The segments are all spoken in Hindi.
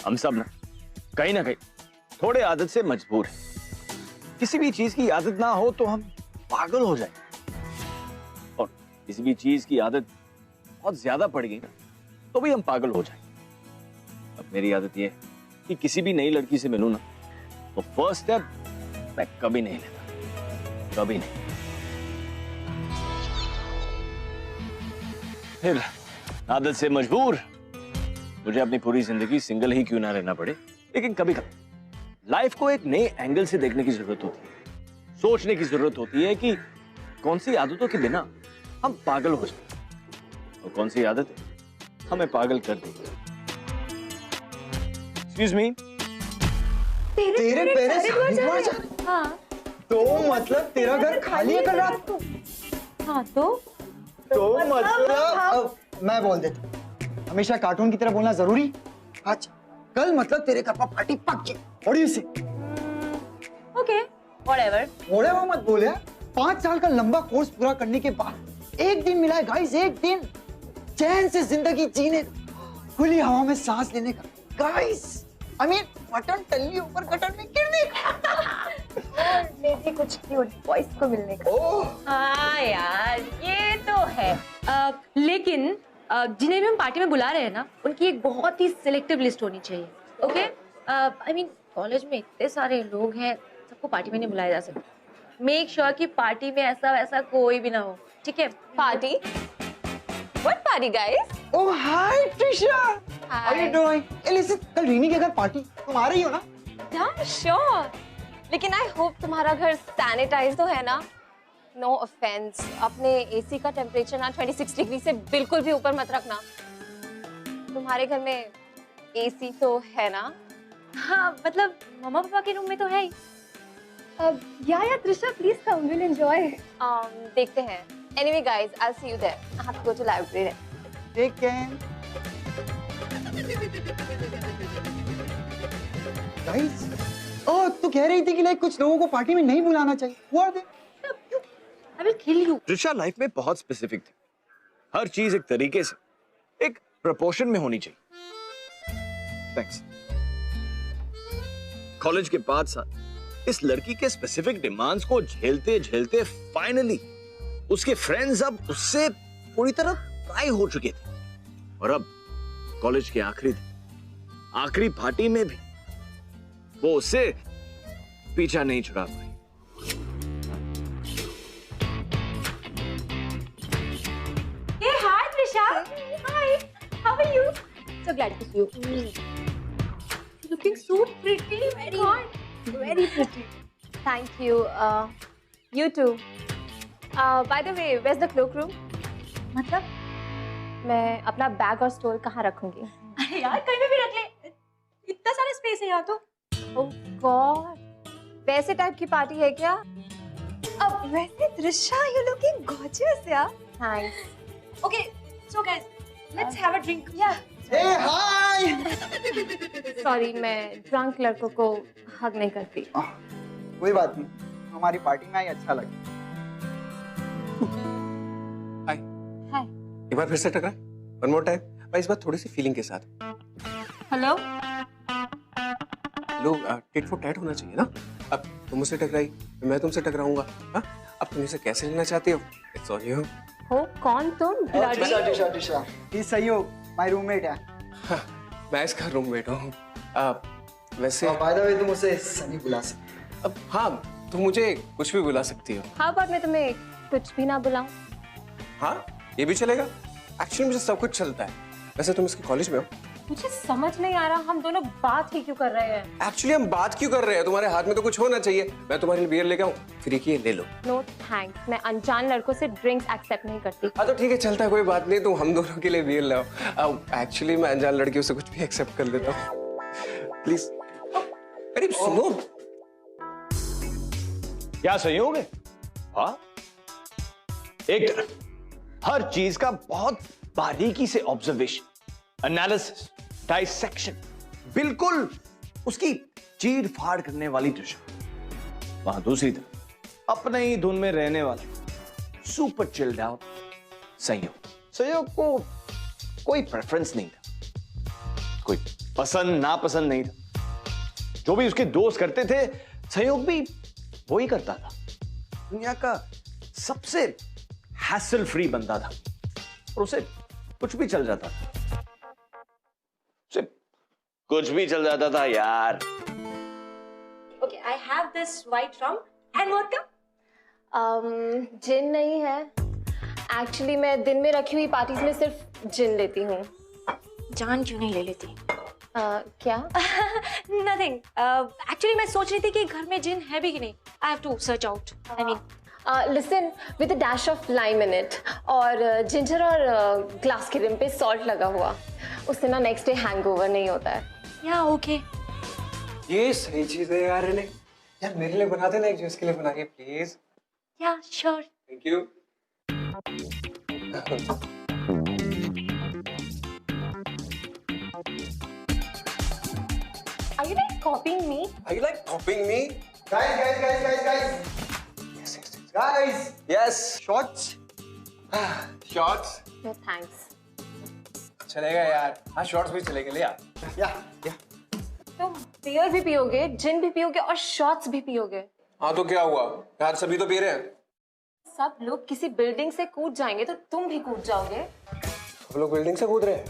हम सब ना कहीं थोड़े आदत से मजबूर हैं। किसी भी चीज की आदत ना हो तो हम पागल हो जाए, और किसी भी चीज की आदत बहुत ज्यादा पड़ गई ना तो भी हम पागल हो जाए। अब मेरी आदत ये है कि किसी भी नई लड़की से मिलूं ना तो फर्स्ट स्टेप मैं कभी नहीं लेता, कभी नहीं। फिर आदत से मजबूर मुझे अपनी पूरी जिंदगी सिंगल ही क्यों ना रहना पड़े, लेकिन कभी कभी लाइफ को एक नए एंगल से देखने की जरूरत होती है। सोचने की जरूरत होती है कि कौन सी आदतों के बिना हम पागल हो जाते हैं और कौन सी आदत हमें पागल कर देगी। एक्सक्यूज मी, तेरे पेरेंट्स? हाँ तो मतलब तेरा घर खाली है कल रात को? हाँ तो मतलब अब मैं बोल देता हूँ। हमेशा कार्टून की तरह बोलना जरूरी? अच्छा, कल मतलब तेरे घर पर पार्टी पक्की। What do you say? Okay whatever. Whatever मत बोल यार। 5 साल का लंबा कोर्स पूरा करने के बाद एक दिन मिला है गाइस, एक दिन चैन से जिंदगी जीने, खुली हवा में सांस लेने का। गाइस आई मीन बटन टल्ली ऊपर गटर में गिरने का। मेरी कुछ क्यूट बॉयज को मिलने का। हाँ यार ये तो है। लेकिन जिन्हें भी हम पार्टी में बुला रहे हैं ना, उनकी एक बहुत ही सिलेक्टिव लिस्ट होनी चाहिए। ओके आई मीन कॉलेज में इतने सारे लोग हैं, सबको पार्टी में नहीं बुलाया जा सकता। मेक श्योर कि पार्टी में ऐसा वैसा कोई भी ना हो, ठीक है? Party? What party guys? Oh hi Trisha, Hi. How are you doing? Hey listen, कल रीनी के घर पार्टी, तुम आ रही हो ना? Yeah, sure. लेकिन आई होप तुम्हारा घर सैनिटाइज तो है ना? नो ऑफेंस, अपने एसी का टेम्परेचर ना 26 डिग्री से बिल्कुल भी ऊपर मत रखना। तुम्हारे घर में एसी तो है ना? हाँ मतलब मम्मा पापा के रूम में तो है ही। या Trisha please come, will enjoy. देखते हैं। Anyway guys, I will see you there. I have to go to library. Take care. Guys, oh तू कह रही थी कि लाइक कुछ लोगों को पार्टी में नहीं बुलाना चाहिए। Who are they? I will kill you. Trisha life में बहुत स्पेसिफिक थी। हर चीज एक तरीके से, एक प्रोपोर्शन में होनी चाहिए। थैंक्स। कॉलेज के 5 साल इस लड़की के स्पेसिफिक डिमांड्स को झेलते झेलते फाइनली उसके फ्रेंड्स अब उससे पूरी तरह ट्राई हो चुके थे, और अब कॉलेज के आखिरी पार्टी में भी वो उससे पीछा नहीं छुड़ा पाई। Hey, hi Trisha. Hi. How are you? So glad to see you. Looking so pretty. Very pretty. Thank you. You too. By the way, where's the cloakroom? मतलब मैं अपना बैग और स्टोल कहाँ रखूंगी? अरे यार कहीं भी रख ले, इतना सारा स्पेस है यहाँ तो। Oh God. वैसे टाइप की पार्टी है क्या? अब वैसे त्रिशा, you looking gorgeous यार। Thanks. Okay, so guys, let's have a drink. Yeah. Hey hi. Sorry, मैं ड्रंक लड़कों को हग नहीं करती। कोई बात नहीं, हमारी पार्टी में आई अच्छा लगा। हाय। हाय। एक बार फिर से टकरा, वन मोर टाइम, पर इस बार थोड़ी सी फीलिंग के साथ। हेलो। लोग टिट फॉर टैट होना चाहिए ना। अब तुम मुझसे टकराई, मैं तुमसे टकराऊंगा। हाँ, अब तुम इसे कैसे लेना चाहते हो? It's on you. हो कौन तुम? ट्रिशा, ही सही हो, माय रूममेट है। मैं इसका रूममेट हूँ। वैसे बाय द वे तुम उसे सनी बुला सकते। अब हाँ, तुम मुझे कुछ भी बुला सकती हो। हाँ, पर मैं तुम्हें कुछ भी ना बुलाऊं? हाँ, ये भी चलेगा। एक्चुअली मुझे सब कुछ चलता है। वैसे तुम इसके कॉलेज में हो? मुझे समझ नहीं आ रहा हम दोनों बात ही क्यों कर रहे हैं। एक्चुअली हम बात क्यों कर रहे हैं? तुम्हारे हाथ में तो कुछ होना चाहिए। मैं तुम्हारे लिए बियर लेके आऊँ, फिर एक ये ले लो। नो थैंक्स, मैं अनजान लड़कों से ड्रिंक्स एक्सेप्ट नहीं करती। हाँ तो ठीक है, चलता है, कोई बात नहीं। तुम हम दोनों के लिए बियर लाओ। एक्चुअली मैं अनजान लड़कियों से कुछ भी एक्सेप्ट कर लेता हूँ। प्लीज। अरे सुनो, क्या संयोग है? हाँ, एक तरफ हर चीज का बहुत बारीकी से ऑब्जर्वेशन, एनालिसिस, डाइसेक्शन, बिल्कुल उसकी चीर फाड़ करने वाली ट्रिशा, वहां दूसरी तरफ अपने ही धुन में रहने वाला सुपर चिल्ड आउट संयोग को कोई प्रेफरेंस नहीं था, कोई पसंद नापसंद नहीं था। जो भी उसके दोस्त करते थे सहयोग भी वो ही करता था। दुनिया का सबसे हैसल फ्री बंदा था और उसे कुछ भी चल जाता था। उसे कुछ भी चल जाता था यार। Okay, I have this white rum and vodka. जिन नहीं है एक्चुअली, मैं दिन में रखी हुई पार्टीज में सिर्फ जिन लेती हूँ। जान क्यों नहीं ले लेती? क्या? Nothing. Actually, मैं सोच रही थी कि घर में जिन है भी कि नहीं. I have to search out. I mean, listen, with a dash of lime in it, और जिंजर और ग्लास के रिम पे सॉल्ट लगा हुआ, उससे ना नेक्स्ट डे हैंगओवर नहीं होता है। yeah, okay. ये सही चीज है यार। इन्हें यार मेरे लिए बना देना, एक जो इसके लिए बना के please. Yeah, sure. Thank you. Are you like copying me? Are you like copying me? Guys. Guys, Yes. shots. Shots. No thanks. चलेगा यार। हाँ शॉर्ट्स भी चलेंगे, ले आ। Yeah. तुम बियर भी पियोगे, जिन भी पियोगे और शॉट्स भी पियोगे। हाँ तो क्या हुआ यार, सभी तो पी रहे हैं। सब लोग किसी बिल्डिंग से कूद जाएंगे तो तुम भी कूद जाओगे। सब लोग बिल्डिंग से कूद रहे हैं,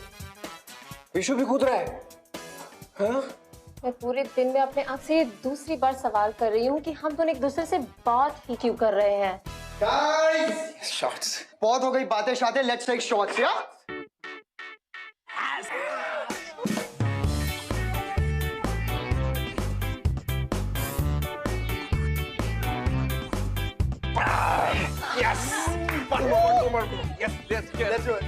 विशु भी कूद रहा है। हाँ? मैं पूरे दिन में अपने आप से ये दूसरी बार सवाल कर रही हूँ कि हम दोनों एक दूसरे से बात ही क्यों कर रहे हैं। Guys, shorts. बहुत हो गई बातें शातें, let's take shots, yeah? Yes. One more. Yes, let's do it.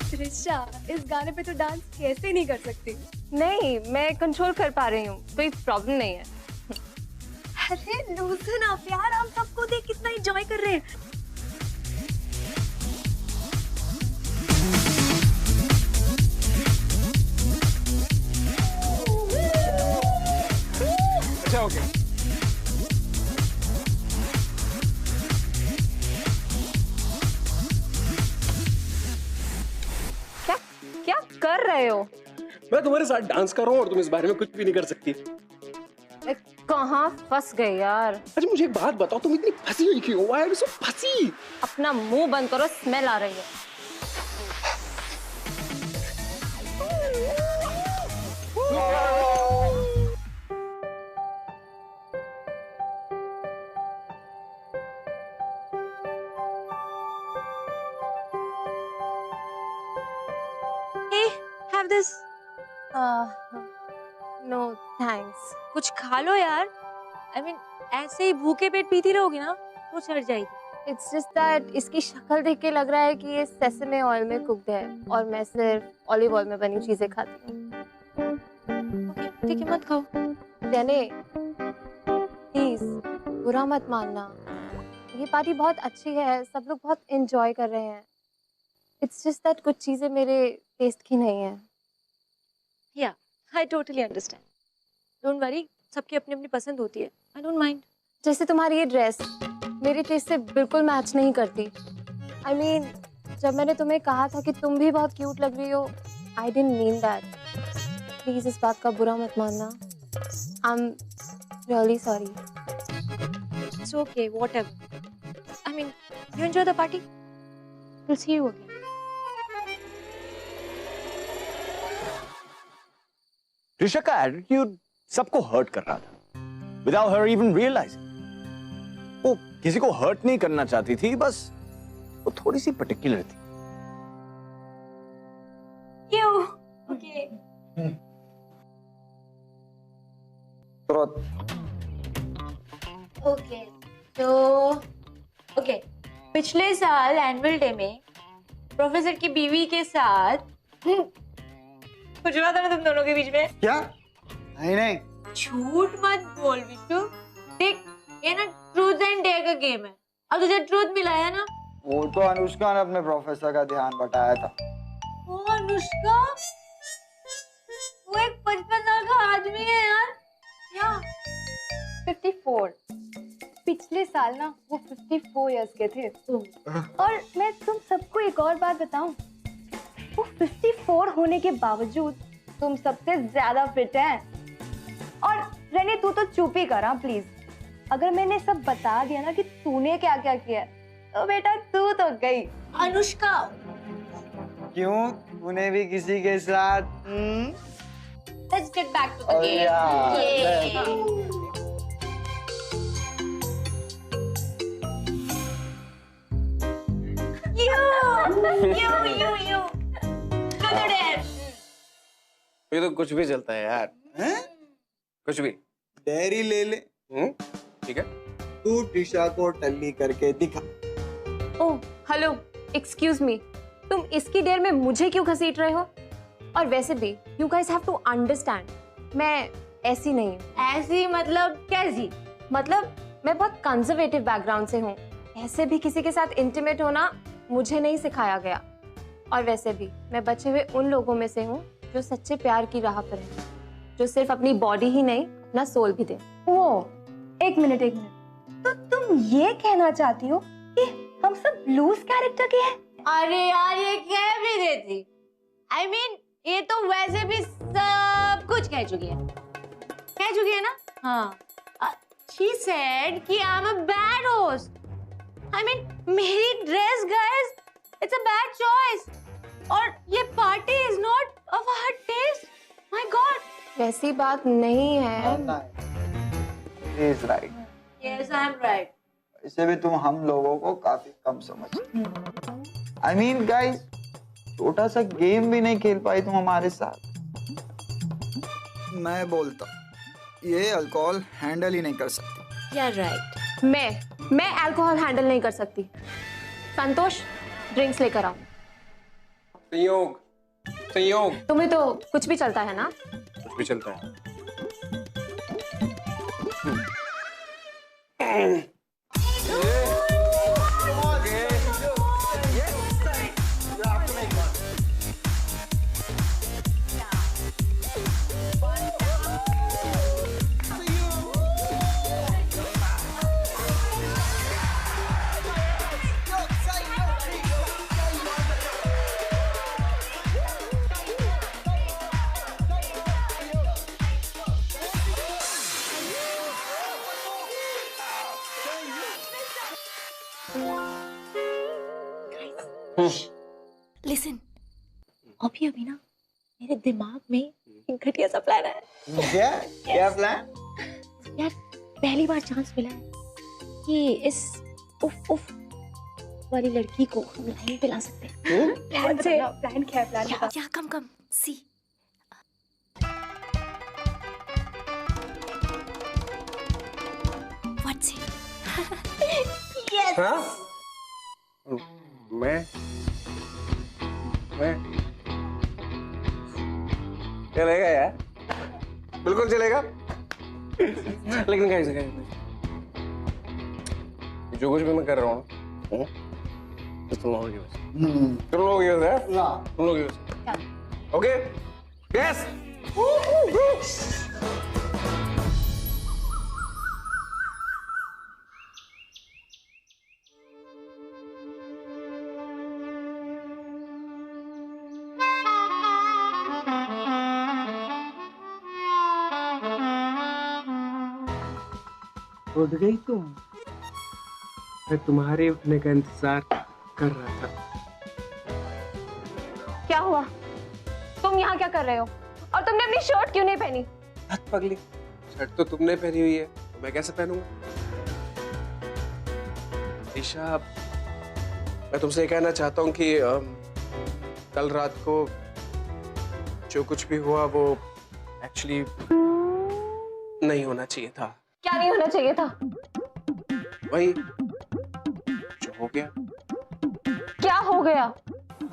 Trisha, इस गाने पे तो डांस कैसे नहीं कर सकती? नहीं, मैं कंट्रोल कर पा रही हूँ, कोई प्रॉब्लम नहीं है। अरे लूजन अप यार, हम सबको देख कितना एंजॉय कर रहे हैं। अच्छा ओके। क्या क्या कर रहे हो? मैं तुम्हारे साथ डांस कर रहा हूँ और तुम इस बारे में कुछ भी नहीं कर सकती। मैं कहाँ फंस गई यार? अच्छा मुझे एक बात बताओ, तुम इतनी फंसी हुई क्यों? Why are you so फंसी? अपना मुंह बंद करो, स्मेल आ रही है। Hey, have this. No thanks. कुछ खा लो यार। I mean, ऐसे ही भूखे पेट पीती रहोगी ना तो चढ़ जाएगी। इट्स जस्ट दैट इसकी शक्ल देख के लग रहा है कि ये सेसमे ऑयल में कुक्ड है और मैं सिर्फ ऑलिव ऑयल में बनी चीजें खाती हूँ। ओके, ठीक है, मत खाओ। यानी प्लीज बुरा मत मानना, ये पार्टी बहुत अच्छी है, सब लोग बहुत एंजॉय कर रहे हैं। इट्स जस्ट दैट कुछ चीजें मेरे टेस्ट की नहीं है। Yeah, I totally understand. Don't worry, सबकी अपनी अपनी पसंद होती है। I don't mind. जैसे तुम्हारी ये ड्रेस मेरे टेस्ट से बिल्कुल मैच नहीं करती। I mean, जब मैंने तुम्हें कहा था कि तुम भी बहुत क्यूट लग रही हो, I didn't mean that. Please इस बात का बुरा मत मानना। I'm really sorry. It's okay, whatever. I mean, you enjoy the party. We'll see you again. Trisha का एटीट्यूड सबको हर्ट कर रहा था विदाउट हर इवन रियलाइजिंग। वो किसी को हर्ट नहीं करना चाहती थी, बस वो थोड़ी सी पर्टिकुलर थी। You. Okay. Okay. तो okay. पिछले साल एनुअल डे में प्रोफेसर की बीवी के साथ कुछ हुआ था ना तुम दोनों के बीच में? क्या? नहीं। झूठ मत बोल विशु। देख, ये ना ट्रूथ एंड डेयर का गेम है और तुझे ट्रूथ मिला है ना, वो तो अनुष्का ने अपने प्रोफेसर का ध्यान बटाया था। ओ अनुष्का, वो एक 55 साल का आदमी है यार। क्या 54। पिछले साल ना वो 54 इयर्स के थे। और मैं तुम सबको एक और बात बताऊं, वो 54 होने के बावजूद तुम सबसे ज्यादा फिट हैं। और रेनी तू तो चुप ही करा प्लीज। अगर मैंने सब बता दिया ना कि तूने क्या क्या किया तो बेटा तू तो गई। अनुष्का, क्यों, तूने भी किसी के साथ? let's get back to the Oh, game. yeah. Yay. You. Do the dance. ये तो कुछ भी चलता है यार, हैं? कुछ भी। डेयरी ले ले। ठीक है। तू टिशा को टल्ली करके दिखा। ओह हेलो, एक्सक्यूज मी, तुम इसकी देर में मुझे क्यों घसीट रहे हो? और वैसे भी you guys have to understand, मैं ऐसी नहीं हूँ। ऐसी मतलब कैसी? मतलब मैं बहुत कंजर्वेटिव बैकग्राउंड से हूँ। ऐसे भी किसी के साथ इंटीमेट होना मुझे नहीं सिखाया गया। और वैसे भी मैं बचे हुए उन लोगों में से हूँ जो सच्चे प्यार की राह पर हैं, जो सिर्फ अपनी बॉडी ही नहीं अपना सोल भी दे। वो एक मिनट तो तुम ये कहना चाहती हो कि हम सब लूज कैरेक्टर के हैं? अरे यार ये कह भी देती। I mean, ये तो वैसे भी सब कुछ कह चुकी है ना? हाँ। She said कि I'm a bad host. I mean, मेरी dress guys, it's a bad choice. और ये party is not of her taste. My God. वैसी बात नहीं है। He is right. Yes, I'm right. इसे भी तुम हम लोगों को काफी कम समझते। I mean, guys, छोटा सा गेम भी नहीं खेल पाई तुम हमारे साथ। मैं बोलता ये अल्कोहल हैंडल ही नहीं कर सकती। You're right. मैं अल्कोहल हैंडल नहीं कर सकती। संतोष, ड्रिंक्स लेकर आओ। संयोग तुम्हें तो कुछ भी चलता है ना? कुछ भी चलता है। Listen, अभी ना मेरे दिमाग में एक घटिया सा प्लान है। क्या प्लान? यार पहली बार चांस मिला है कि इस उफ वाली लड़की को हम लाइन पे ला सकते हैं। प्लान क्या है? प्लान बता। या कम सी। What's it? Yes. हाँ? मैं चलेगा यार, बिल्कुल चलेगा। लेकिन कैसे जो कुछ भी मैं कर रहा हूँ तुम लोगों की वजह से। Okay, yes. उठ गई तुम? मैं तुम्हारे उठने का इंतजार कर रहा था। क्या हुआ? तुम यहाँ क्या कर रहे हो? और तुमने अपनी शर्ट क्यों नहीं पहनी? हद पगली, शर्ट तो तुमने पहनी हुई है, तो मैं कैसे पहनूंगा? ईशा, मैं तुमसे ये कहना चाहता हूँ कि कल रात को जो कुछ भी हुआ वो एक्चुअली नहीं होना चाहिए था। क्या नहीं होना चाहिए था? वही जो हो गया। क्या हो गया?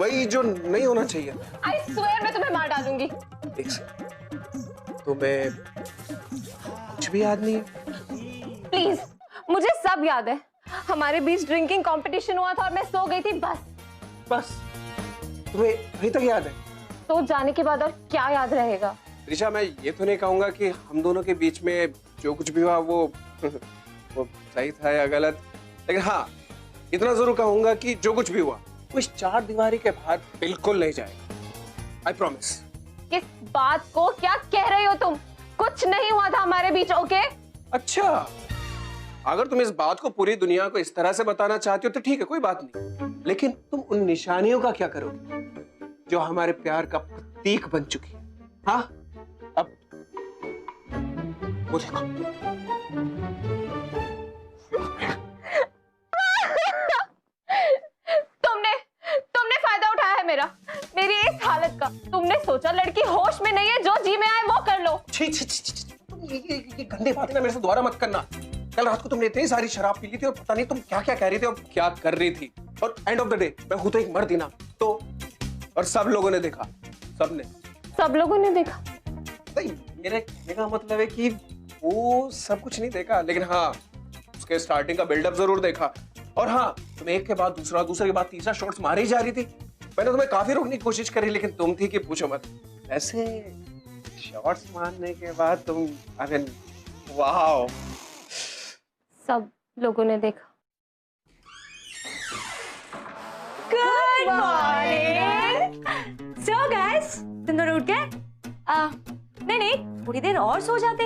वही जो नहीं होना चाहिए। I swear मैं तुम्हें मार डालूंगी। एक सेकंड, तुम्हें कुछ भी याद नहीं है? प्लीज, मुझे सब याद है। हमारे बीच ड्रिंकिंग कंपटीशन हुआ था और मैं सो गई थी बस। बस तुम्हें अभी तक याद है? सो जाने के बाद और क्या याद रहेगा? त्रिशा, मैं ये तो नहीं कहूंगा कि हम दोनों के बीच में जो कुछ भी हुआ वो वो सही था या गलत, लेकिन हाँ इतना जरूर कहूंगा कि जो कुछ भी हुआ वो इस 4 दीवारी के बाहर बिल्कुल नहीं जाएगा। I promise. किस बात को क्या कह रहे हो तुम? कुछ नहीं हुआ था हमारे बीच, ओके? अच्छा, अगर तुम इस बात को पूरी दुनिया को इस तरह से बताना चाहती हो तो ठीक है, कोई बात नहीं, लेकिन तुम उन निशानियों का क्या करोगे जो हमारे प्यार का प्रतीक बन चुकी है? हाँ, अब वो देखो। तुमने फायदा उठाया है मेरी इस हालत का। तुमने सोचा लड़की होश में नहीं है, जो जी में आए वो कर लो। छी छी छी छी, तुम ये गंदे बातें ना मेरे से दोबारा मत करना। कल रात को तुमने इतनी सारी शराब पी ली थी और पता नहीं तुम क्या क्या कह रही थी और क्या कर रही थी, और एंड ऑफ द डे मैं हूं तो एक मर्द ही ना, तो और सब लोगों ने देखा, सब लोगों ने देखा। नहीं, मेरे कहने का मतलब है कि वो सब कुछ नहीं देखा, लेकिन हाँ उसके स्टार्टिंग का बिल्डअप जरूर देखा। और हाँ, तुम एक के बाद दूसरा, दूसरे के बाद तीसरा शॉट्स मारी जा रही थी। मैंने तुम्हें काफी रोकने की कोशिश करी, लेकिन तुम थी कि पूछो मत। ऐसे शॉट्स मारने के बाद तुम, आई मीन वाओ, सब लोगों ने देखा। Good morning. सो गाइस, तुम दोनों उठ गए? नहीं, थोड़ी देर और सो जाते।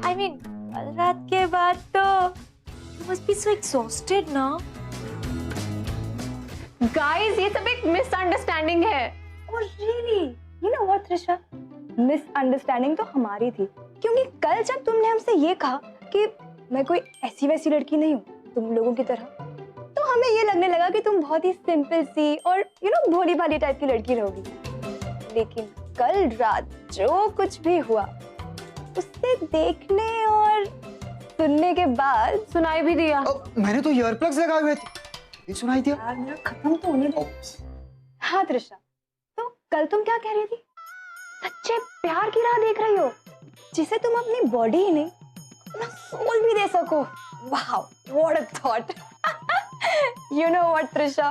आई मीन कल रात के बाद तो you must be so exhausted ना? गाइस, ये सब एक मिसअंडरस्टैंडिंग है। Oh really? You know what, Trisha? Misunderstanding तो हमारी थी, क्योंकि कल जब तुमने हमसे ये कहा कि मैं कोई ऐसी वैसी लड़की नहीं हूँ तुम लोगों की तरह, तो हमें ये लगने लगा कि तुम बहुत ही सिंपल सी और भोली भाली टाइप की लड़की रहोगी। लेकिन कल रात जो कुछ भी हुआ, उससे देखने और सुनने के बाद सुनाई भी दिया। मैंने तो ईयर प्लग्स लगाए हुए थे, ये सुनाई दिया। यार मेरा खत्म तो होने दो। हाँ त्रिशा, तो कल तुम क्या कह रही थी? सच्चे प्यार की राह देख रही हो, जिसे तुम अपनी बॉडी ही नहीं अपना सोल भी दे सको। Wow, what a thought. You know what Trisha,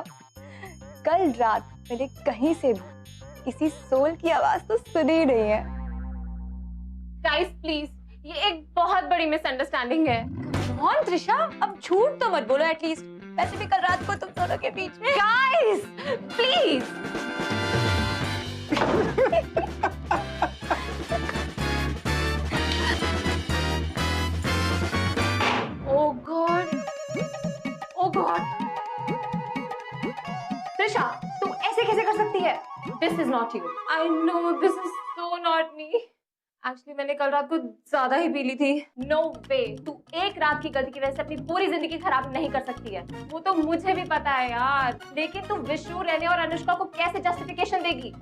कल रात मैंने कहीं से भी किसी सोल की आवाज तो सुनी नहीं है। गाइस प्लीज, ये एक बहुत बड़ी मिसअंडरस्टैंडिंग है। कौन त्रिशा, अब झूठ तो मत बोलो एटलीस्ट। वैसे भी कल रात को तुम दोनों के बीच में। Guys please. Oh God, oh God. Trisha, तुम ऐसे कैसे कर सकती है? This is not you. I know this is so not me. Actually मैंने कल रात को ज्यादा ही पी ली थी। नो वे, तू एक रात की गलती की वजह से अपनी पूरी जिंदगी खराब नहीं कर सकती है। वो तो मुझे भी पता है यार, लेकिन तू विष्णु, रेने और अनुष्का को कैसे जस्टिफिकेशन देगी,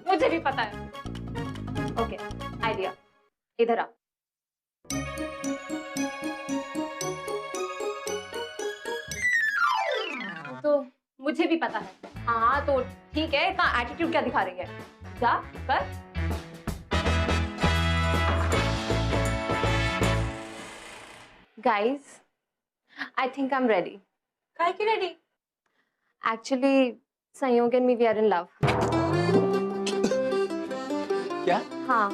मुझे भी पता है। ओके, आइडिया, इधर आ। तो मुझे भी पता है। हाँ तो ठीक है, इतना एटीट्यूड क्या दिखा रही है? जा कर। Guys, I think I'm ready. काय की रेडी? Actually, संयोग and me we are in love. क्या? हाँ,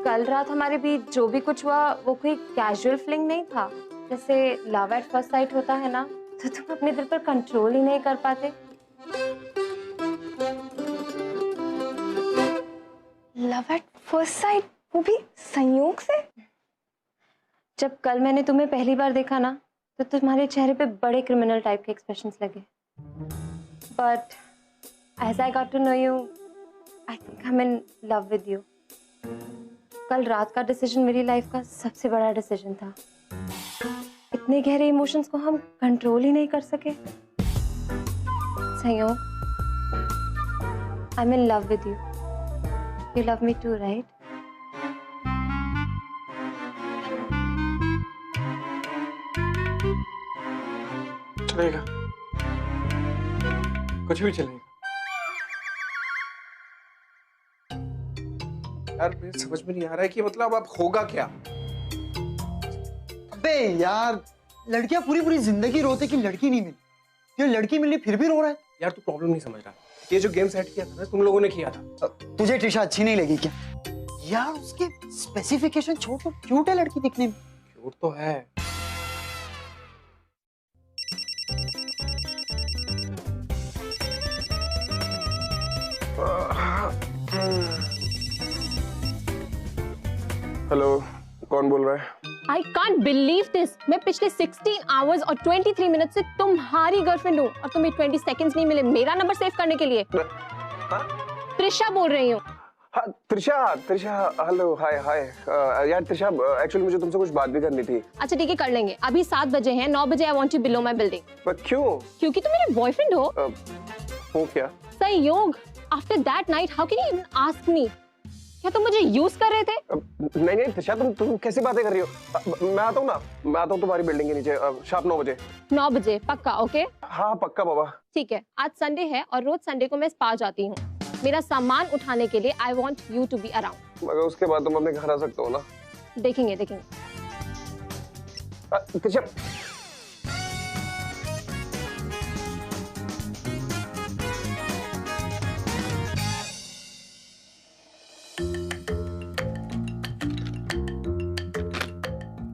कल रात हमारे बीच जो भी कुछ हुआ वो कोई कैजुअल फीलिंग नहीं था। जैसे लव एट फर्स्ट साइट होता है ना, तो तुम अपने दिल पर कंट्रोल ही नहीं कर पाते। लव एट फर्स्ट साइट, वो भी संयोग से? जब कल मैंने तुम्हें पहली बार देखा ना, तो तुम्हारे चेहरे पे बड़े क्रिमिनल टाइप के एक्सप्रेशंस लगे। But as I got to know you, I think I am in love with you. कल रात का डिसीजन मेरी लाइफ का सबसे बड़ा डिसीजन था। इतने गहरे इमोशंस को हम कंट्रोल ही नहीं कर सके। Sanyog, I am in love with you. You love me too, right? चलेगा, कुछ भी चलेगा। यार मुझे समझ में नहीं आ रहा है कि मतलब अब होगा क्या। अबे यार, लड़कियां पूरी पूरी जिंदगी रोते कि लड़की नहीं मिली, ये लड़की मिली फिर भी रो रहा है। यार तू प्रॉब्लम नहीं समझ रहा, ये जो गेम सेट किया था ना तुम लोगों ने किया था। तुझे ट्रिशा अच्छी नहीं लगी क्या? यार उसके स्पेसिफिकेशन छोड़, तो क्यूट है लड़की दिखने में। क्यूट तो है। हेलो, कौन बोल रहा है? I can't believe this. मैं पिछले 16 आवर्स और 23 मिनट से तुम्हारी गर्लफ्रेंड हूँ और तुम्हें 20 सेकंड्स नहीं मिले मेरा नंबर सेव करने के लिए। त्रिशा बोल रही हूँ। हाँ त्रिशा हेलो हाय हाय। यार त्रिशा एक्चुअली मुझे तुमसे कुछ बात भी करनी थी। अच्छा ठीक है कर लेंगे, अभी 7 बजे हैं, 9 बजे आई want you below my building. पर क्यों? क्योंकि तुम मेरे बॉयफ्रेंड हो। हो क्या? संयोग। After that night how can you even ask me? क्या तुम मुझे यूज कर रहे थे? नहीं त्रिशा तुम कैसी बातें कर रही हो? मैं आता हूँ तुम्हारी बिल्डिंग के नीचे शाम 9 बजे। 9 बजे पक्का? ओके हाँ पक्का बाबा। ठीक है, आज संडे है और रोज संडे को मैं स्पा जाती हूँ। मेरा सामान उठाने के लिए I want you to be around. मगर उसके बाद तुम अपने घर आ सकते हो ना? देखेंगे। त्रिशा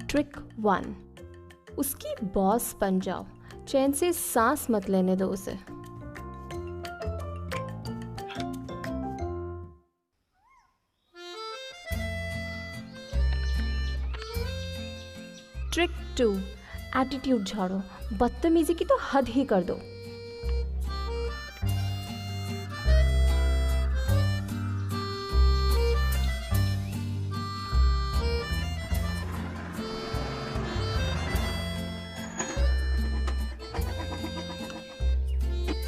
ट्रिक 1, उसकी बॉस बन जाओ, चैन से सांस मत लेने दो उसे। ट्रिक 2, एटीट्यूड झाड़ो, बदतमीजी की तो हद ही कर दो।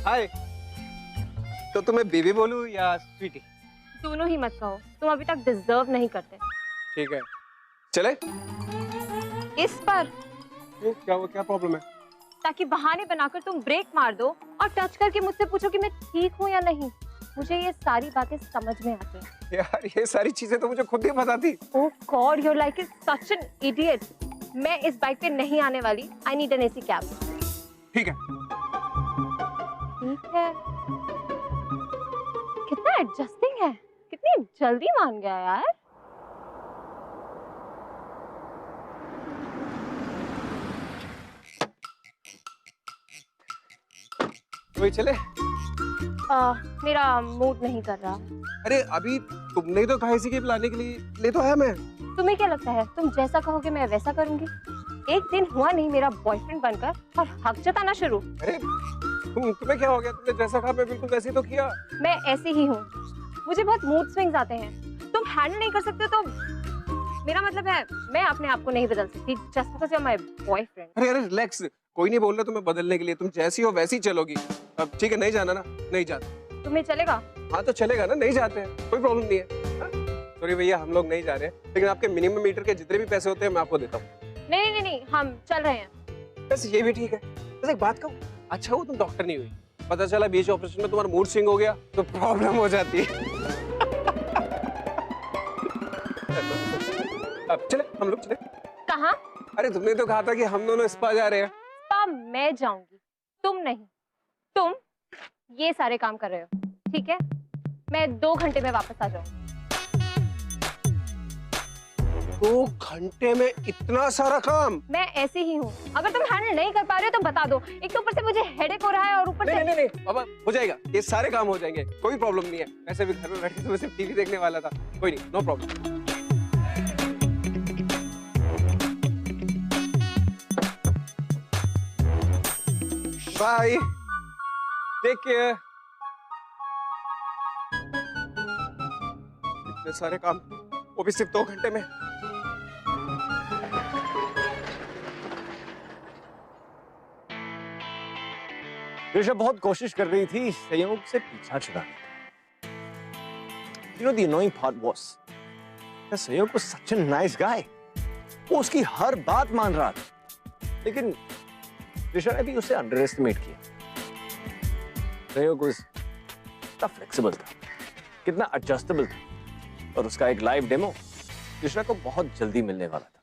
हाय, तो तुम्हें बेबी बोलूं या स्वीटी? दोनों ही मत कहो, तुम अभी तक डिजर्व नहीं करते। ठीक है चले। इस पर क्यों, क्या प्रॉब्लम है? ताकि बहाने बनाकर तुम ब्रेक मार दो और टच करके मुझसे पूछो कि मैं ठीक हूँ या नहीं। मुझे ये सारी बातें समझ में आती हैं। यार ये सारी चीजें तो मुझे खुद ही पता थी। Oh god, you are like such an idiot. मैं इस बाइक पे नहीं आने वाली। I need an AC cab. ठीक है। ठीक है। कितना एडजस्टिंग है, कितनी जल्दी मान गया यार। कोई चले? मेरा मूड नहीं कर रहा। अरे अभी तुमने तो कहा इसी के बुलाने के लिए, ले तो आया मैं। तुम्हें क्या लगता है तुम जैसा कहोगे मैं वैसा करूंगी? एक दिन हुआ नहीं मेरा बॉयफ्रेंड बनकर और हक जताना शुरू। अरे तुम्हें क्या हो गया? तुमने जैसा कहा मैं बिल्कुल वैसे ही तो किया। मैं ऐसी ही हूँ, मुझे बहुत मूड स्विंग्स आते हैं। तुम हैंडल नहीं कर सकते तो मेरा मतलब है मैं अपने आप को नहीं बदल सकती just because you are my boyfriend. अरे रिलैक्स, कोई नहीं बोल रहा तुम्हें बदलने के लिए, तुम जैसी हो वैसी चलोगी। अब ठीक है, नहीं जाना ना? नहीं जाते। तुम्हें चलेगा? हाँ तो चलेगा ना, नहीं जाते हैं, कोई प्रॉब्लम नहीं है। सॉरी भैया हम लोग नहीं जा रहे हैं, लेकिन आपके मिनिमम मीटर के जितने भी पैसे होते हैं मैं आपको देता हूँ। नहीं, हम चल रहे हैं। बस ये भी ठीक है। बस एक बात कहूँ, अच्छा वो तुम डॉक्टर नहीं हुई, पता चला बीच ऑपरेशन में तुम्हारा मूड स्विंग हो गया तो प्रॉब्लम हो जाती है। अब चले, हम लोग चले। कहाँ? अरे तुमने तो कहा था कि हम दोनों स्पा जा रहे हैं। स्पा मैं जाऊंगी, तुम नहीं। तुम ये सारे काम कर रहे हो, ठीक है? मैं 2 घंटे में वापस आ जाऊंगी। 2 घंटे में इतना सारा काम? मैं ऐसी ही हूँ, अगर तुम हैंडल नहीं कर पा रहे हो तो बता दो। एक तो ऊपर से मुझे हेडेक हो रहा है और ऊपर से नहीं बाबा हो जाएगा, ये सारे काम हो जाएंगे, कोई प्रॉब्लम नहीं है। वैसे भी घर में बैठ के तो मैं सिर्फ टीवी देखने वाला था, कोई नहीं, no problem. Bye, take care. इतने सारे काम, वो भी सिर्फ 2 घंटे में। ऋषभ बहुत कोशिश कर रही थी संयोग से पीछा छुड़ाने का। You know the annoying part was that संयोग was such a nice guy. वो उसकी हर बात मान रहा था, लेकिन ऋषभ ने भी उसे अंडर एस्टिमेट किया। संयोग कितना फ्लेक्सिबल था, कितना एडजस्टेबल था, और उसका एक लाइव डेमो ऋषभ को बहुत जल्दी मिलने वाला था।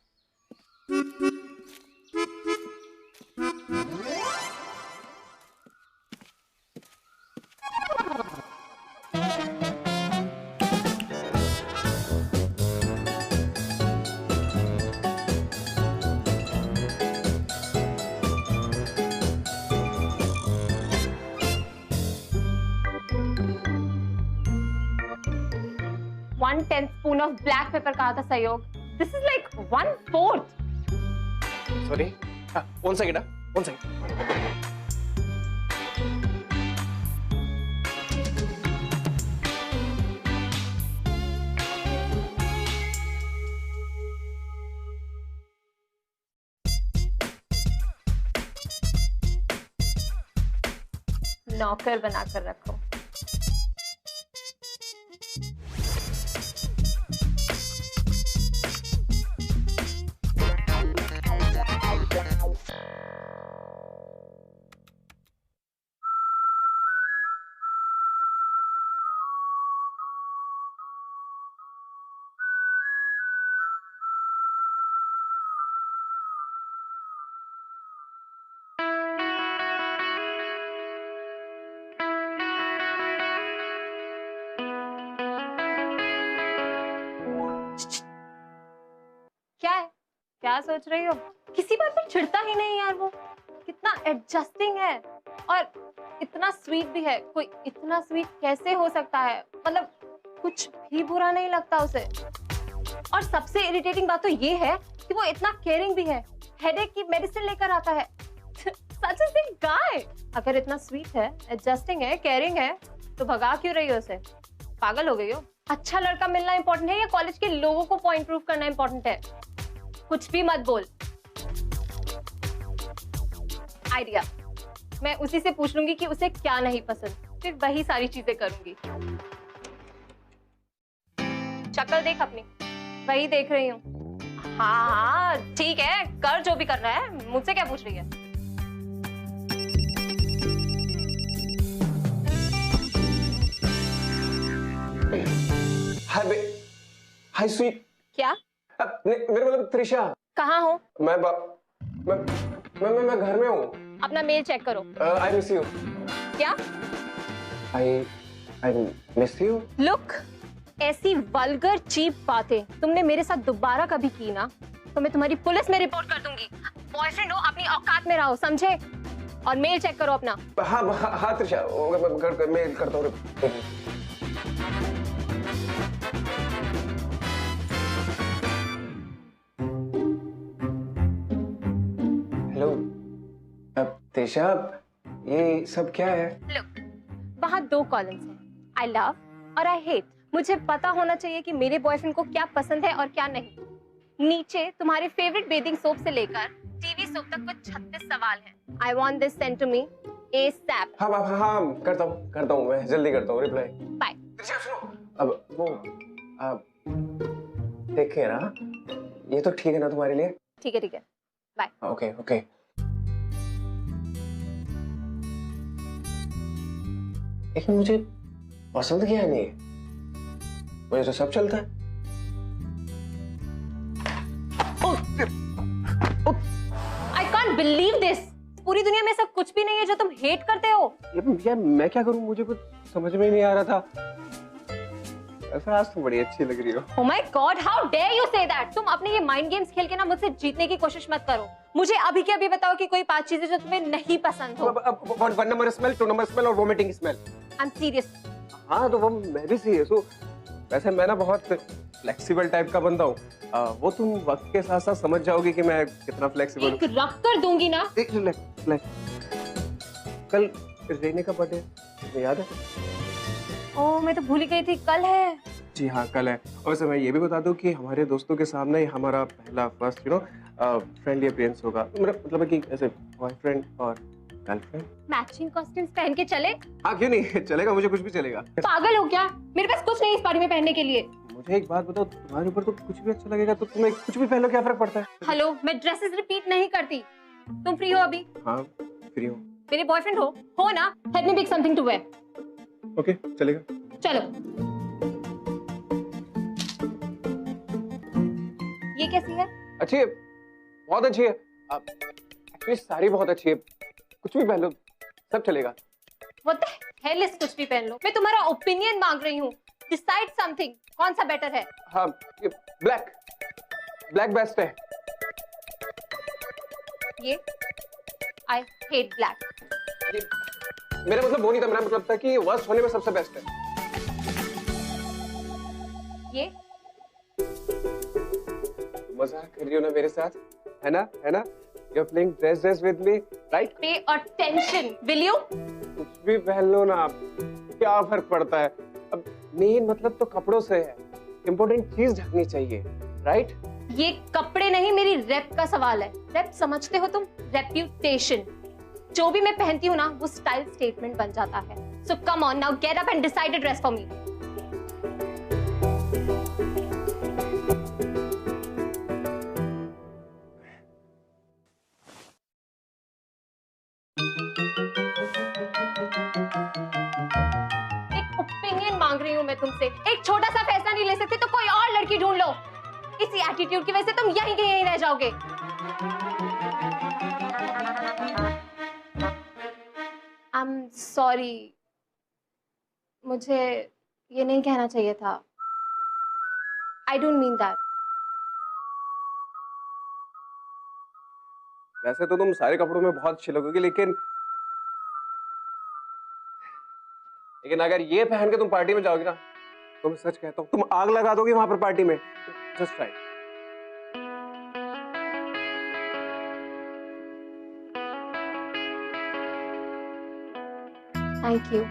1/10 स्पून ऑफ ब्लैक पेपर कहा था सहयोग. This is like 1/4. Sorry. One second. One second. नौकर बनाकर रखो. क्या है? क्या सोच रही हो? किसी बात पर चिढ़ता ही नहीं यार. वो कितना एडजस्टिंग है और इतना स्वीट भी है. कोई इतना स्वीट कैसे हो सकता है? मतलब कुछ भी बुरा नहीं लगता उसे. और सबसे इरिटेटिंग बात तो ये है कि वो इतना केयरिंग भी है. हेडेक की मेडिसिन लेकर आता है. सच अ स्वीट गाय. अगर इतना स्वीट है, एडजस्टिंग है, केयरिंग है, तो भगा क्यों रही हो उसे? पागल हो गई हो? अच्छा लड़का मिलना इंपॉर्टेंट है या कॉलेज के लोगों को पॉइंट प्रूफ करना इंपॉर्टेंट है? कुछ भी मत बोल. आइडिया, मैं उसी से पूछ लूंगी कि उसे क्या नहीं पसंद, फिर वही सारी चीजें करूंगी. शक्ल देख अपनी. वही देख रही हूँ. हाँ ठीक है, कर जो भी करना है. मुझसे क्या पूछ रही है? हाय स्वीट. क्या? मेरे मतलब त्रिशा. कहाँ हो? मैं घर में हूँ. अपना मेल चेक करो. I miss you. क्या? I miss you. लुक, ऐसी वल्गर चीप बातें तुमने मेरे साथ दोबारा कभी की ना तो मैं तुम्हारी पुलिस में रिपोर्ट कर दूंगी. बॉयफ्रेंड हो, अपनी औकात में रहो, समझे? और मेल चेक करो अपना. हाँ त्रिशा, मैं करता हूँ. हेलो त्रिशा, ये सब क्या है? लुक, वहाँ 2 कॉलम्स हैं. आई लव और आई हेट. मुझे पता होना चाहिए कि मेरे बॉयफ्रेंड को क्या पसंद है और क्या नहीं. नीचे तुम्हारे फेवरेट बेदिंग सोप से लेकर टीवी सोप तक कुछ 36 सवाल हैं. I want this send to me ASAP. हाँ करता हूँ मैं जल्दी करता हूँ रिप्लाई. बाय. त्रिशा सुनो, अब वो देखिए ना, ये तो ठीक है ना तुम्हारे लिए? ठीक है. बाय. ओके. लेकिन मुझे पसंद क्या नहीं है? मुझे तो सब चलता है. I can't believe this. पूरी दुनिया में ऐसा कुछ भी नहीं है जो तुम हेट करते हो. यार मैं क्या करूं, मुझे कुछ समझ में नहीं आ रहा था. ऐसा आज तुम बड़ी अच्छी लग रही हो. Oh my God, how dare you say that? तुम अपने ये माइंड गेम्स खेल के ना मुझसे जीतने की कोशिश मत करो. मुझे अभी के अभी बताओ कि कोई 5 चीजें जो तुम्हें नहीं पसंद हो. 1 नंबर स्मेल, 2 नंबर स्मेल और वोमिटिंग स्मेल. I'm serious. हाँ तो वो मैं भी सीरियस हूँ. वैसे मैं ना बहुत फ्लेक्सिबल टाइप का बंदा हूँ. वो तुम वक्त के साथ साथ समझ जाओगी कि मैं कितना फ्लेक्सिबल हूँ. एक रख कर दूंगी ना. कल रेने का बर्थडे याद है? ओह, मैं तो भूल ही गई थी. कल है. जी हाँ कल है. और वैसे मैं ये भी बता दूं कि हमारे दोस्तों के सामने हमारा पहला फर्स्ट फ्रेंडली अपीयरेंस होगा. मेरा मतलब है कि ऐसे बॉयफ्रेंड और गर्लफ्रेंड. मैचिंग कॉस्ट्यूम्स पहन के चले. हाँ क्यों नहीं, चलेगा, मुझे कुछ भी चलेगा. पागल हो क्या? मेरे पास कुछ नहीं इस पार्टी में पहनने के लिए. मुझे एक बात बताओ, तुम्हारे ऊपर तो कुछ भी अच्छा लगेगा तो तुम्हें कुछ भी पहन लो, क्या फर्क पड़ता है? हेलो, मैं ड्रेसेस रिपीट नहीं करती. तुम फ्री हो अभी? हाँ फ्री हूँ. मेरे बॉयफ्रेंड हो ना? Help me pick something to wear. Okay चलेगा. चलो. ये कैसी है? अच्छी है, बहुत अच्छी है. एक्चुअली सारी बहुत अच्छी है. कुछ भी पहन लो, सब चलेगा. What the hell is कुछ भी पहन लो? मैं तुम्हारा ओपिनियन मांग रही हूँ. Decide something. कौन सा बेटर है? हाँ ब्लैक बेस्ट है. ये I hate black. मेरा मतलब वो नहीं था, मेरा मतलब था कि वर्स्ट होने में सबसे बेस्ट है. ये मजाक कर रही हो ना मेरे साथ, है ना, है ना? You're playing dress with me, right? Pay attention, will you? कुछ भी पहन लो ना आप, क्या फर्क पड़ता है? अब मेन मतलब तो कपड़ों से है, इम्पोर्टेंट चीज ढकनी चाहिए, right? ये कपड़े नहीं, मेरी रेप का सवाल है। रेप समझते हो तुम? रेप्यूटेशन। जो भी मैं पहनती हूँ ना, वो स्टाइल स्टेटमेंट बन जाता है। So come on now, get up and decide a dress for me. एक ओपिनियन मांग रही हूँ मैं तुमसे। एक छोटा सा फैसला नहीं ले सकते तो कोई और लड़की ढूंढ लो। इसी एटीट्यूड की वजह से तुम यहीं के यहीं रह जाओगे। I'm sorry. मुझे ये नहीं कहना चाहिए था। I don't mean that. वैसे तो तुम सारे कपड़ों में बहुत अच्छी लगोगी, लेकिन अगर ये पहन के तुम पार्टी में जाओगी ना, तो मैं सच कहता हूँ तुम आग लगा दोगी वहां पर पार्टी में। Just try. Thank you.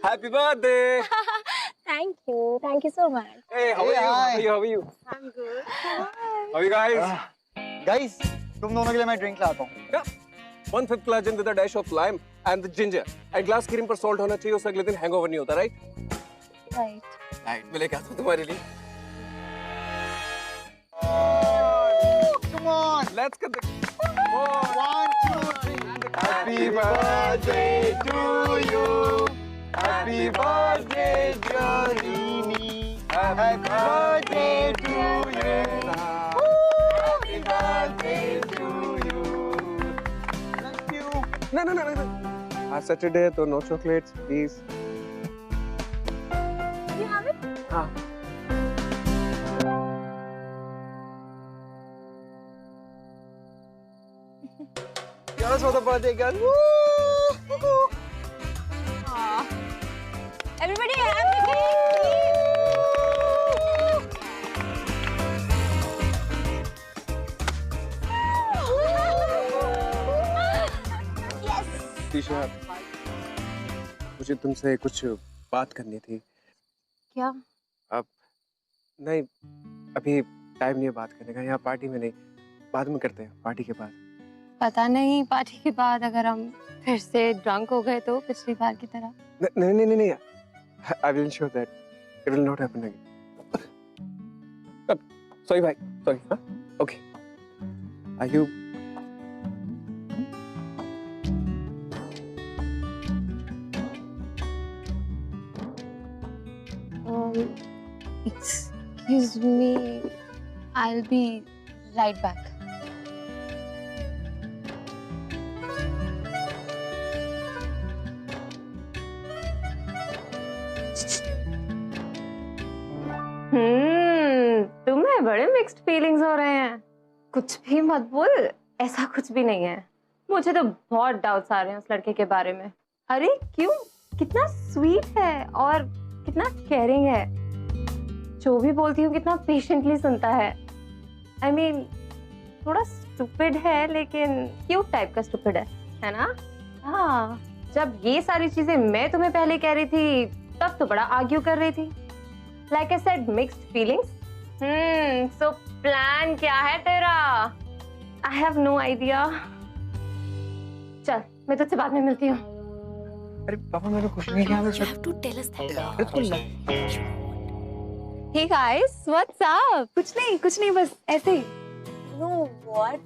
Happy birthday! Thank you so much. Hey, how are you? How are you? How are you? I'm good. How are you guys? Guys, तुम दोनों के लिए मैं ड्रिंक लाता हूँ। Yeah. 1/5 collagen with a dash of lime and the ginger. And glass cream पर salt होना चाहिए, उससे अगले दिन hangover नहीं होता, right? Right. Right. मैं लेके आता हूँ तुम्हारे लिए। Come on. Let's get the. 1, 2, 3. Happy birthday to you. Happy birthday, dear Rini. Happy birthday to you. Happy birthday to you. Thank you. No. आज Saturday है तो no chocolates, please. You have it? हाँ. Yours for the birthday girl. Everybody have the cake, please. Tisha, मुझे तुमसे कुछ बात करनी थी। क्या? अब नहीं, अभी टाइम नहीं है बात करने का। यहाँ पार्टी में नहीं, बाद में करते हैं, पार्टी के बाद। पता नहीं पार्टी के बाद अगर हम फिर से ड्रंक हो गए तो पिछली बार की तरह। नहीं। I will ensure that it will not happen again. Sorry, bhai. Sorry. Huh? Okay. Are you? Excuse me. I'll be right back. तुम्हें बड़े मिक्स्ड फीलिंग्स हो रहे हैं। कुछ भी मत बोल, ऐसा कुछ भी नहीं है। मुझे तो बहुत डाउट्स आ रहे हैं उस लड़के के बारे में। अरे क्यों? कितना स्वीट है और कितना केयरिंग है। जो भी बोलती हूँ कितना पेशेंटली सुनता है। I mean, थोड़ा स्टूपिड है लेकिन क्यूट टाइप का स्टूपिड है ना? हाँ, जब ये सारी चीजें मैं तुम्हें पहले कह रही थी तब तो बड़ा आर्ग्यू कर रही थी। Like I said, mixed feelings. So plan क्या है तेरा? I have no idea. चल, मैं तुझसे बाद में मिलती हूँ। अरे पापा, मैंने कुछ नहीं किया। You have to tell us that. Hey guys, what's up? कुछ नहीं, बस ऐसे ही। No, what?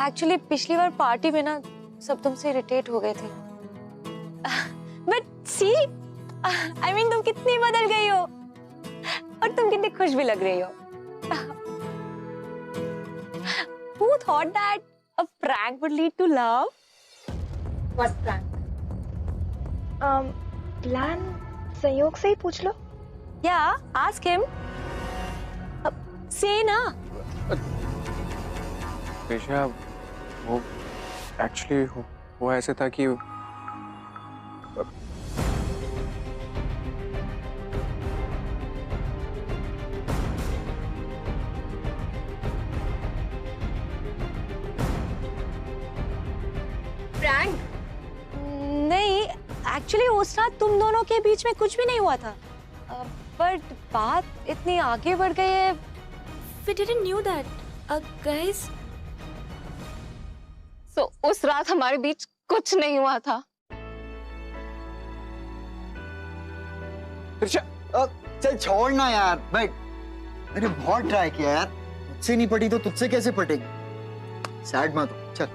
Actually, पिछली बार पार्टी में ना सब तुमसे इरिटेट हो गए थे। But see, I mean तुम कितनी बदल गई हो और तुम कितनी खुश भी लग रही हो। Who thought that a prank would lead to love? What prank? Plan संयोग से ही पूछ लो। Yeah, ask him. से ना। त्रिशा, वो एक्चुअली वो ऐसे था कि प्रैंक नहीं, एक्चुअली उस रात तुम दोनों के बीच में कुछ भी नहीं हुआ था, बट बात इतनी आगे बढ़ गई है। We didn't knew that. Guys. So, उस रात हमारे बीच कुछ नहीं हुआ था। त्रिशा, चल छोड़ ना यार, बैठ। मैंने बहुत ट्राई किया यार, मुझसे नहीं पटी तो तुझसे कैसे पटेगी? सैड मत हो, चल।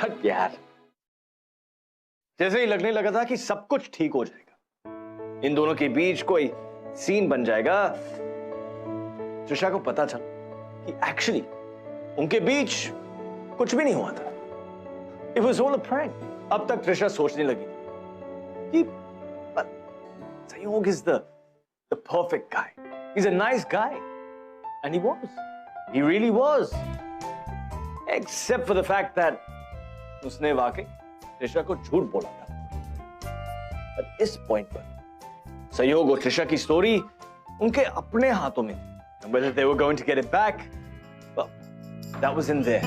हट यार, जैसे ही लगने लगा था कि सब कुछ ठीक हो जाएगा, इन दोनों के बीच कोई सीन बन जाएगा, त्रिशा को पता चला कि एक्चुअली उनके बीच कुछ भी नहीं हुआ था। It was all a prank. अब तक त्रिशा सोचने लगी कि संयोग is the perfect guy. He's a nice guy, and he was. He really was. Except for the fact that उसने वाकई त्रिशा को झूठ बोला था। पर इस पॉइंट पर संयोग और त्रिशा की स्टोरी उनके अपने हाथों में थी। And whether they were going to get it back, well, that was in there.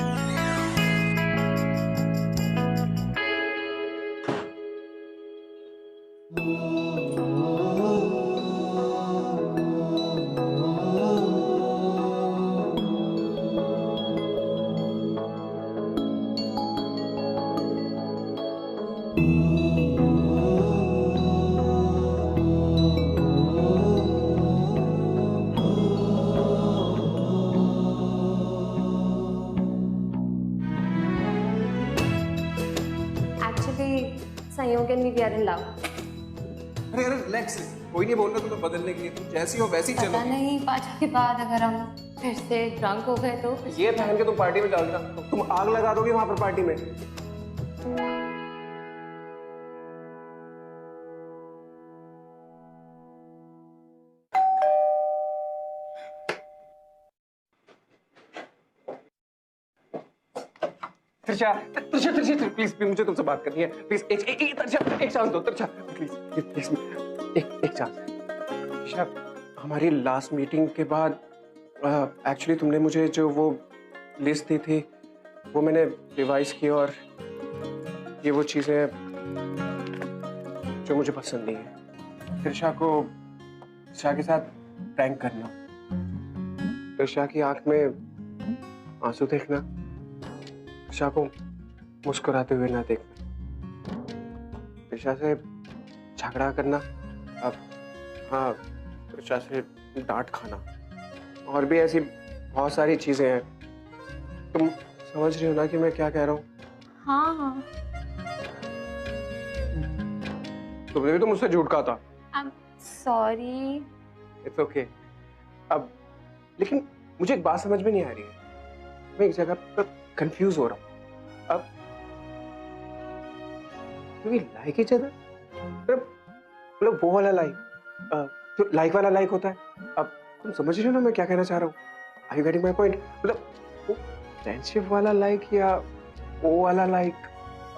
संयोग and me we are in love. अरे अरे रिलैक्स, कोई नहीं बोल रहा तुम्हें बदलने के लिए, तुम जैसी हो वैसी चलो। पता नहीं 5 के बाद अगर हम फिर से ड्रंक हो गए तो ये पहन के तुम पार्टी में डालना, तुम आग लगा दोगे वहां पर पार्टी में। त्रिशा, त्रिशा, त्रिशा, प्लीज मुझे तुमसे बात करनी है, प्लीज एक चांस दो त्रिशा, प्लीज एक चांस। त्रिशा, हमारी लास्ट मीटिंग के बाद एक्चुअली तुमने मुझे जो वो लिस्ट दी थी वो मैंने रिवाइज की, और ये वो चीजें जो मुझे पसंद नहीं है। त्रिशा के साथ प्रैंक करना, त्रिशा की आंख में आंसू देखना, त्रिशा को मुस्कुराते हुए ना देखना, त्रिशा से झगड़ा करना, अब हाँ त्रिशा से डांट खाना, और भी ऐसी बहुत सारी चीजें हैं। तुम समझ रही हो ना कि मैं क्या कह रहा हूँ? हाँ हाँ। तुमने भी तो मुझसे झूठ कहा था। I'm sorry. It's okay. अब लेकिन मुझे एक बात समझ में नहीं आ रही है, मैं एक जगह पर कंफ्यूज हो रहा हूँ। अब we like each other? मतलब वो वाला लाइक, तो लाइक वाला लाइक होता है। अब तुम समझ रहे हो ना मैं क्या कहना चाह रहा हूँ? Are you getting my point? मतलब वो फ्रेंडशिप वाला लाइक या वो वाला लाइक,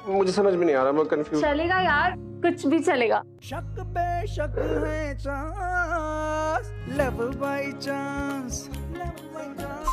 मुझे समझ में नहीं आ रहा, मैं कंफ्यूज। चलेगा यार, कुछ भी चलेगा। शक बेशक है चांस, लव बाय चांस।